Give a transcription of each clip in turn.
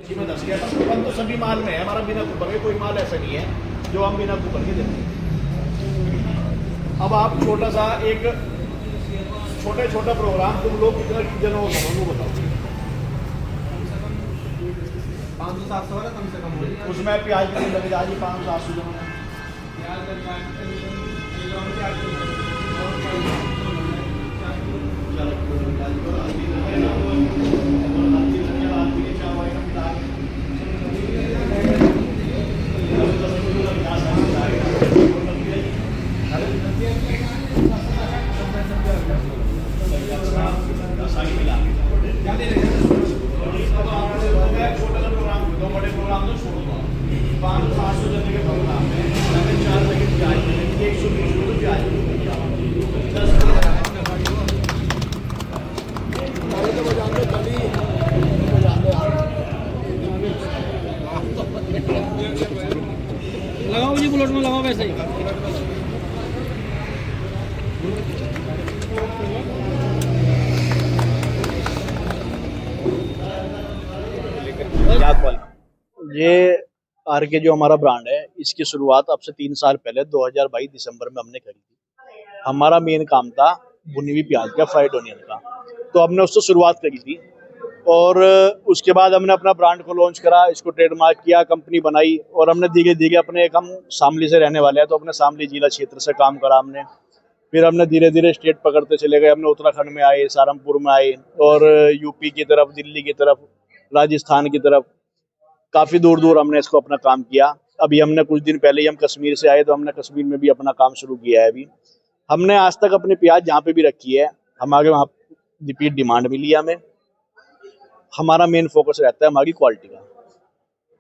में 10 गया था। कूपन तो सभी माल में है हमारा, बिना कूपन के कोई माल ऐसा नहीं है जो हम बिना कूपन के देते हैं। अब आप छोटा सा एक छोटा प्रोग्राम तुम लोग कितना जनों को करो बताओ। 500-700 वाला कम से कम हो। उसमें प्याज कितनी लगे जाएगी? 500-700 जनों में लगाओ जी, बुलेट में लगाओ वैसे ही। क्या क्वालिटी? ये आरके जो हमारा ब्रांड है, इसकी शुरुआत अब से 3 साल पहले 2022 दिसंबर में हमने करी थी। हमारा मेन काम था भुनी हुई प्याज का, फ्राइड ओनियन का, तो हमने उससे शुरुआत करी थी। और उसके बाद हमने अपना ब्रांड को लॉन्च करा, इसको ट्रेडमार्क किया, कंपनी बनाई, और हमने धीरे धीरे अपने, एक हम शामली से रहने वाले हैं तो अपने शामली जिला क्षेत्र से काम करा हमने। फिर हमने धीरे धीरे स्टेट पकड़ते चले गए। हमने उत्तराखंड में आए, सहारनपुर में आए, और यूपी की तरफ, दिल्ली की तरफ, राजस्थान की तरफ, काफ़ी दूर दूर हमने इसको अपना काम किया। अभी हमने कुछ दिन पहले ही हम कश्मीर से आए, तो हमने कश्मीर में भी अपना काम शुरू किया है। अभी हमने आज तक अपनी प्याज जहाँ पे भी रखी है, हमारे वहाँ रिपीट डिमांड मिली है हमें। हमारा मेन फोकस रहता है हमारी क्वालिटी का।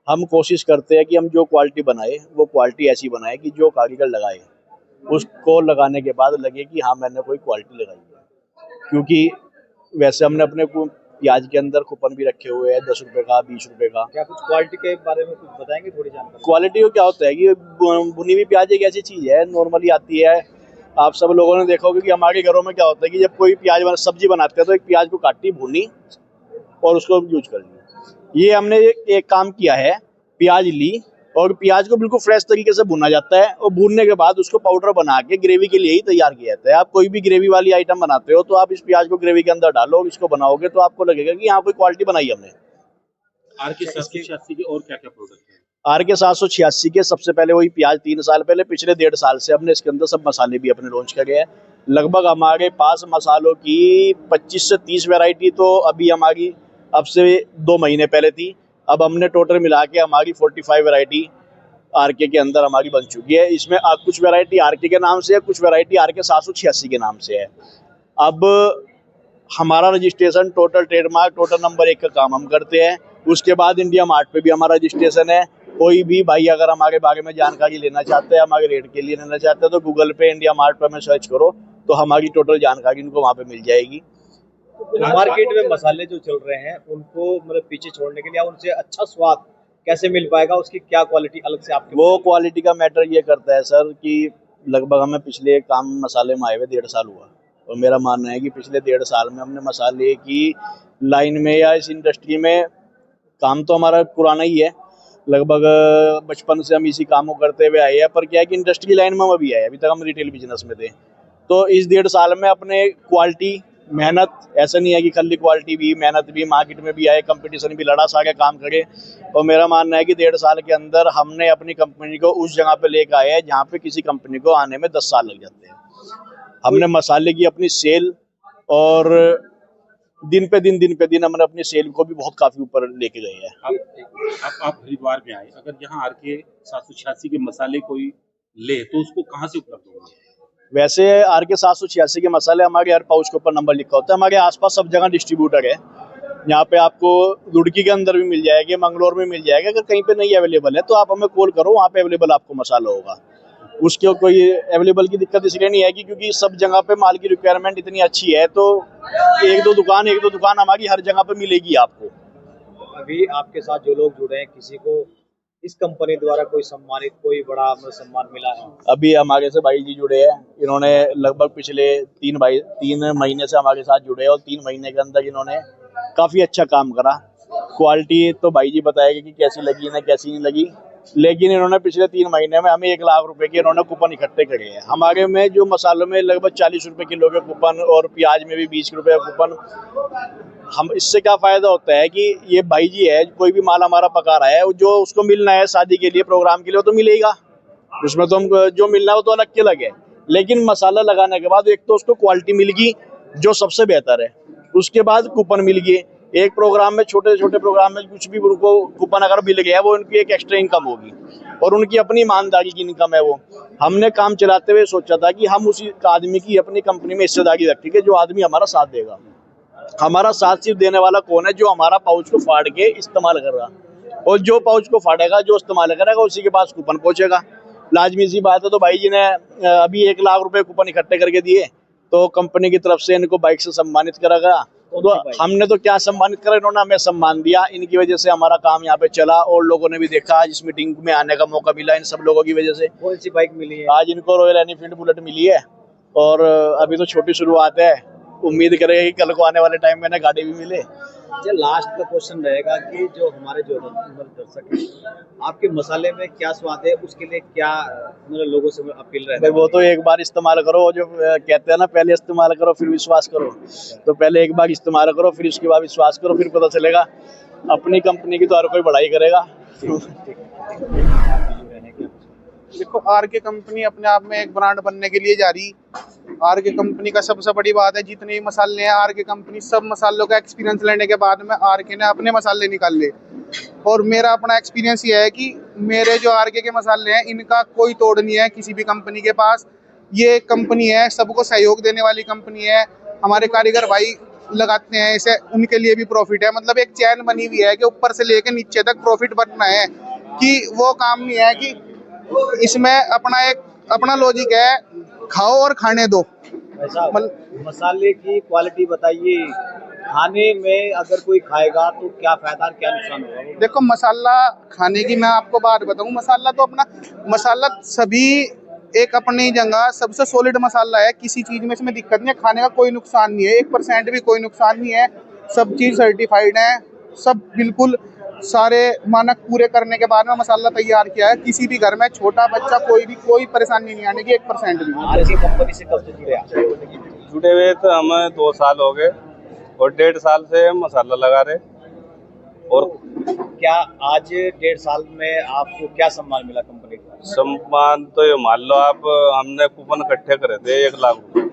हम कोशिश करते हैं कि हम जो क्वालिटी बनाए वो क्वालिटी ऐसी बनाए कि जो कारीगर लगाए उसको लगाने के बाद लगे कि हाँ मैंने कोई क्वालिटी लगाई है। क्योंकि वैसे हमने अपने को प्याज के अंदर कूपन भी रखे हुए हैं 10 रुपए का, 20 रुपए का। क्या कुछ क्वालिटी के बारे में कुछ बताएंगे, थोड़ी जानकारी? क्वालिटी को क्या होता है कि भुनी हुई प्याज एक ऐसी चीज़ है, नॉर्मली आती है। आप सब लोगों ने देखा होगा कि हमारे घरों में क्या होता है कि जब कोई प्याज सब्जी बनाते हैं तो एक प्याज को काटी, भूनी और उसको यूज कर लिया। ये हमने एक काम किया है, प्याज ली और प्याज को बिल्कुल फ्रेश तरीके से भुना जाता है, और भूनने के बाद उसको पाउडर बना के ग्रेवी के लिए ही तैयार किया जाता है। आप कोई भी ग्रेवी वाली आइटम बनाते हो तो आप इस प्याज को ग्रेवी के अंदर डालो और इसको बनाओगे तो आपको लगेगा कि यहाँ कोई क्वालिटी बनाई हमने। आरके 786 के और क्या क्या प्रोडक्ट हैं? आरके 786 के सबसे पहले वही प्याज 3 साल पहले, पिछले 1.5 साल से हमने इसके अंदर सब मसाले भी अपने लॉन्च करे हैं। लगभग हमारे पास मसालों की 25 से 30 वैरायटी तो अभी हमारी अब से 2 महीने पहले थी। अब हमने टोटल मिला के हमारी 45 वैरायटी आरके के अंदर हमारी बन चुकी है। इसमें कुछ वैरायटी आरके के नाम से है, कुछ वैरायटी आरके 786 के नाम से है। अब हमारा registration, total trademark, total number 1 का काम हम करते हैं। उसके बाद इंडिया मार्ट पे भी हमारा रजिस्ट्रेशन है। कोई भी भाई अगर हमारे बारे में जानकारी लेना चाहते हैं, हमारे रेट के लिए लेना चाहते हैं, तो गूगल पे इंडिया मार्ट पे में सर्च करो तो हमारी टोटल जानकारी उनको वहाँ पे मिल जाएगी। मार्केट में मसाले जो चल रहे हैं उनको मतलब पीछे छोड़ने के लिए, उनसे अच्छा स्वाद कैसे मिल पाएगा, उसकी क्या क्वालिटी अलग से आपकी? वो क्वालिटी का मैटर ये करता है सर कि लगभग हमें पिछले काम मसाले में आए हुए 1.5 साल हुआ, और मेरा मानना है कि पिछले 1.5 साल में हमने मसाले की लाइन में या इस इंडस्ट्री में काम तो हमारा पुराना ही है। लगभग बचपन से हम इसी काम को करते हुए आए हैं, पर क्या है कि इंडस्ट्री लाइन में हम अभी आए, अभी तक हम रिटेल बिजनेस में थे। तो इस 1.5 साल में अपने क्वालिटी, मेहनत, ऐसा नहीं है कि खाली क्वालिटी भी, मेहनत भी, मार्केट में भी आए, कंपटीशन भी लड़ा, सारे काम करे। और मेरा मानना है कि 1.5 साल के अंदर हमने अपनी कंपनी को उस जगह पे लेकर आए हैं जहाँ पे किसी कंपनी को आने में 10 साल लग जाते हैं। हमने मसाले की अपनी सेल, और दिन पे दिन हमने अपनी सेल को भी बहुत काफी ऊपर लेके गए हैं। आप हरिद्वार में आए, अगर यहाँ आरके 786 के मसाले कोई ले तो उसको कहाँ से उपलब्ध होगा? वैसे आरके 786 के मसाले हमारे हर पाउच के ऊपर नंबर लिखा होता है। हमारे आसपास सब जगह डिस्ट्रीब्यूटर है। यहाँ पे आपको रुड़की के अंदर भी मिल जाएगी, मंगलोर में मिल जाएगा। अगर कहीं पे नहीं अवेलेबल है तो आप हमें कॉल करो, वहाँ पे अवेलेबल आपको मसाला होगा। उसके कोई अवेलेबल की दिक्कत इसलिए नहीं आएगी क्योंकि सब जगह पे माल की रिक्वायरमेंट इतनी अच्छी है, तो एक दो दुकान हमारी हर जगह पे मिलेगी आपको। अभी आपके साथ जो लोग जुड़े हैं, किसी को इस कंपनी द्वारा कोई सम्मानित, कोई बड़ा सम्मान मिला है? अभी हमारे से भाई जी जुड़े हैं, इन्होंने लगभग पिछले 3 महीने से हमारे साथ जुड़े हैं, और 3 महीने के अंदर इन्होंने काफ़ी अच्छा काम करा। क्वालिटी तो भाई जी बताएगा कि कैसी लगी ना कैसी नहीं लगी, लेकिन इन्होंने पिछले 3 महीने में हमें 1 लाख रुपए के इन्होंने कूपन इकट्ठे करे हैं। हमारे में जो मसालों में लगभग 40 रुपए किलो के कूपन और प्याज में भी 20 रुपए का कूपन। हम इससे क्या फायदा होता है कि ये भाई जी है, कोई भी माल हमारा पका रहा है जो उसको मिलना है शादी के लिए, प्रोग्राम के लिए, वो तो मिलेगा, उसमें तो हम जो मिलना है वो तो अलग के अलग है। लेकिन मसाला लगाने के बाद एक तो उसको क्वालिटी मिल गई जो सबसे बेहतर है, उसके बाद कूपन मिल गए। एक प्रोग्राम में, छोटे छोटे प्रोग्राम में कुछ भी उनको कूपन अगर मिल गया, वो उनकी एक एक्स्ट्रा इनकम होगी और उनकी अपनी ईमानदारी की इनकम है वो। हमने काम चलाते हुए सोचा था कि हम उसी आदमी की अपनी कंपनी में हिस्सेदारी रखेंगे जो आदमी हमारा साथ देगा। हमारा साथ सिर्फ देने वाला कौन है? जो हमारा पाउच को फाड़ के इस्तेमाल कर रहा, और जो पाउच को फाड़ेगा, जो इस्तेमाल करेगा, उसी के पास कूपन पहुंचेगा। लाजमी सी बात है। तो भाई जी ने अभी 1 लाख रुपए कूपन इकट्ठे करके दिए, तो कंपनी की तरफ से इनको बाइक से सम्मानित करा गया। तो हमने तो क्या सम्मानित करा, इन्होंने हमें सम्मान दिया। इनकी वजह से हमारा काम यहाँ पे चला और लोगों ने भी देखा। आज इस मीटिंग में आने का मौका मिला इन सब लोगों की वजह से। कौन सी बाइक मिली है? आज इनको रॉयल एनफील्ड बुलेट मिली है और अभी तो छोटी शुरुआत है। उम्मीद करेंगे कि कल को आने वाले टाइम में ना गाड़ी भी मिले। अच्छा, लास्ट का क्वेश्चन रहेगा कि जो हमारे जो दर्शक हैं, आपके मसाले में क्या स्वाद है, उसके लिए क्या मतलब लोगों से अपील भाई रहती वो तो एक बार इस्तेमाल करो, जो कहते हैं ना, पहले इस्तेमाल करो फिर विश्वास करो। तो पहले एक बार इस्तेमाल करो, फिर उसके बाद विश्वास करो, फिर पता चलेगा। अपनी कंपनी की तो हर कोई बढ़ाई करेगा। देखो, आरके कंपनी अपने आप में एक ब्रांड बनने के लिए जा रही। आरके कंपनी का सबसे बड़ी बात है, जितने भी मसाले हैं आरके कंपनी, सब मसालों का एक्सपीरियंस लेने के बाद में आरके ने अपने मसाले निकाल ले। और मेरा अपना एक्सपीरियंस ये है कि मेरे जो आरके के मसाले हैं, इनका कोई तोड़ नहीं है किसी भी कंपनी के पास। ये कंपनी है, सबको सहयोग देने वाली कंपनी है। हमारे कारीगर भाई लगाते हैं इसे, उनके लिए भी प्रॉफिट है। मतलब एक चैन बनी हुई है कि ऊपर से लेकर नीचे तक प्रॉफिट बनना है, कि वो काम नहीं है कि इसमें अपना लॉजिक है, खाओ और खाने दो। ऐसा मसाले की क्वालिटी बताइए, खाने में अगर कोई खाएगा तो क्या फायदा और क्या नुकसान होगा? देखो, मसाला खाने की मैं आपको बात बताऊं, मसाला तो अपना मसाला सभी एक अपनी जगह सबसे सॉलिड मसाला है। किसी चीज में इसमें दिक्कत नहीं है, खाने का कोई नुकसान नहीं है, 1% भी कोई नुकसान नहीं है। सब चीज सर्टिफाइड है, सब बिल्कुल सारे मानक पूरे करने के बाद में मसाला तैयार किया है। किसी भी घर में छोटा बच्चा कोई परेशानी नहीं आने की 1% भी। आरके कंपनी से कब से जुड़े आप? जुड़े हुए तो हमें 2 साल हो गए और 1.5 साल से हम मसाला लगा रहे। और क्या आज 1.5 साल में आपको क्या सम्मान मिला कंपनी का? सम्मान तो ये मान लो आप, हमने कूपन इकट्ठे करे थे 1 लाख रुपए,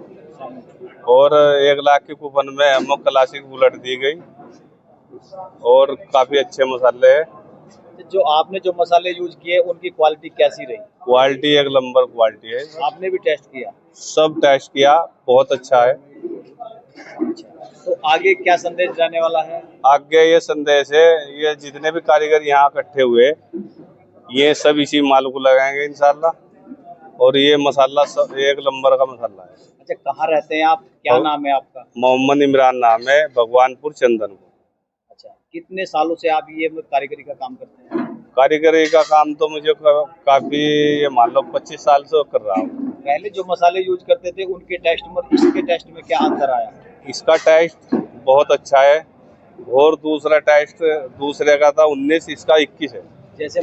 और 1 लाख के कूपन में हमें क्लासिक बुलेट दी गई और काफी अच्छे मसाले हैं। जो आपने जो मसाले यूज किए उनकी क्वालिटी कैसी रही? क्वालिटी 1 नंबर क्वालिटी है। आपने भी टेस्ट किया? सब टेस्ट किया, बहुत अच्छा है। तो आगे क्या संदेश जाने वाला है? आगे ये संदेश है, ये जितने भी कारीगर यहाँ इकट्ठे हुए, ये सब इसी माल को लगाएंगे इंशाल्लाह। और ये मसाला 1 नंबर का मसाला है। अच्छा, कहाँ रहते हैं आप? क्या नाम है आपका? मोहम्मद इमरान नाम है, भगवानपुर चंदनपुर। अच्छा, कितने सालों से आप ये कारीगरी का काम करते हैं? कारीगरी का काम तो मुझे काफी, ये मान लो 25 साल से कर रहा हूँ। पहले जो मसाले यूज करते थे उनके टेस्ट में इसके टेस्ट में क्या अंतर आया? इसका टेस्ट बहुत अच्छा है और दूसरा टेस्ट दूसरे का था 19, इसका 21 है। जैसे